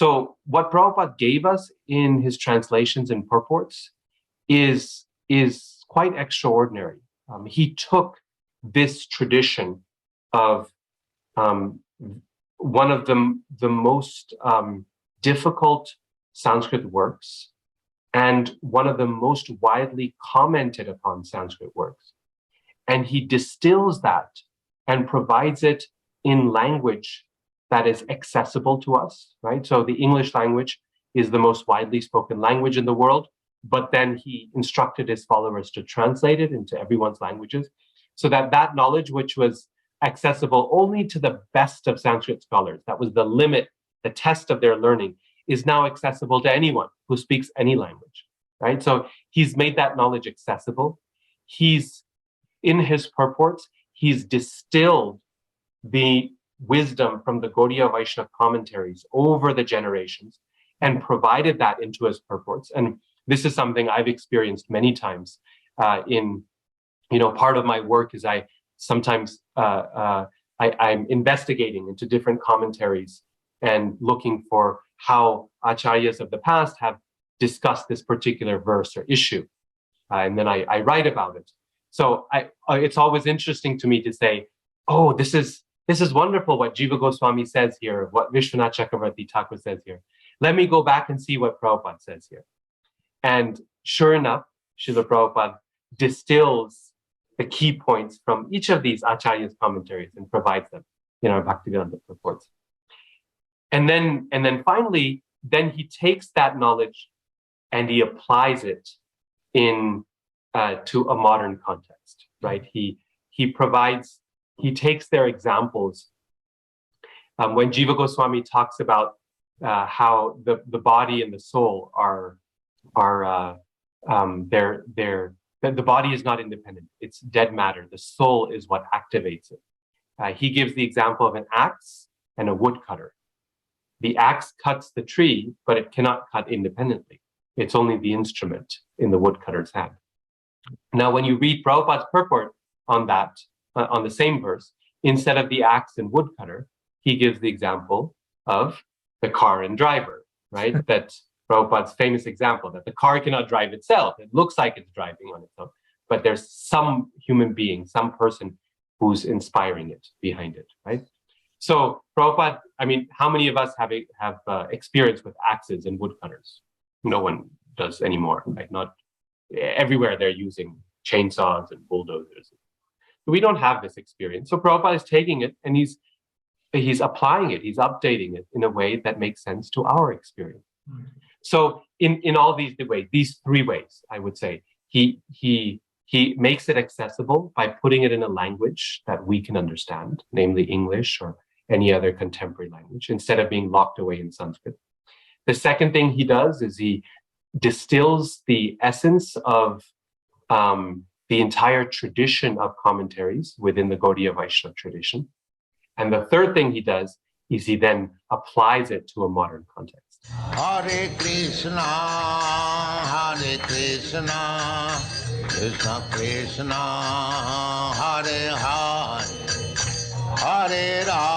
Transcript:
So what Prabhupada gave us in his translations and purports is quite extraordinary. He took this tradition of one of the most difficult Sanskrit works and one of the most widely commented upon Sanskrit works. And he distills that and provides it in language that is accessible to us, right? So the English language is the most widely spoken language in the world, but then he instructed his followers to translate it into everyone's languages so that that knowledge, which was accessible only to the best of Sanskrit scholars, that was the limit, the test of their learning, is now accessible to anyone who speaks any language, right? So he's made that knowledge accessible. He's, in his purports, he's distilled the wisdom from the Gaudiya Vaishnava commentaries over the generations and provided that into his purports. And this is something I've experienced many times in, part of my work is I sometimes I'm investigating into different commentaries and looking for how acharyas of the past have discussed this particular verse or issue. And then I write about it. So it's always interesting to me to say, oh, this is wonderful what Jiva Goswami says here, what Vishwanath Chakravarti Thakur says here. Let me go back and see what Prabhupada says here. And sure enough, Srila Prabhupada distills the key points from each of these acharyas' commentaries and provides them in our Bhaktivedanta purports. And then finally, then he takes that knowledge and he applies it in to a modern context, right? He takes their examples. When Jiva Goswami talks about how the body and the soul the body is not independent. It's dead matter. The soul is what activates it. He gives the example of an axe and a woodcutter. The axe cuts the tree, but it cannot cut independently. It's only the instrument in the woodcutter's hand. Now, when you read Prabhupada's purport on that, on the same verse, instead of the axe and woodcutter, he gives the example of the car and driver, right? That Prabhupada's famous example, that the car cannot drive itself. It looks like it's driving on its own, but there's some human being, some person who's inspiring it behind it, right? So Prabhupada, how many of us have experience with axes and woodcutters? No one does anymore, right? Not everywhere they're using chainsaws and bulldozers. We don't have this experience. So Prabhupada is taking it and he's applying it, he's updating it in a way that makes sense to our experience. Mm-hmm. So in all these ways, these three ways, I would say, he makes it accessible by putting it in a language that we can understand, namely English or any other contemporary language, instead of being locked away in Sanskrit. The second thing he does is he distills the essence of the entire tradition of commentaries within the Gaudiya Vaishnava tradition. And the third thing he does is he then applies it to a modern context. Hare Krishna, Krishna Krishna, Hare Hare, Hare Rama.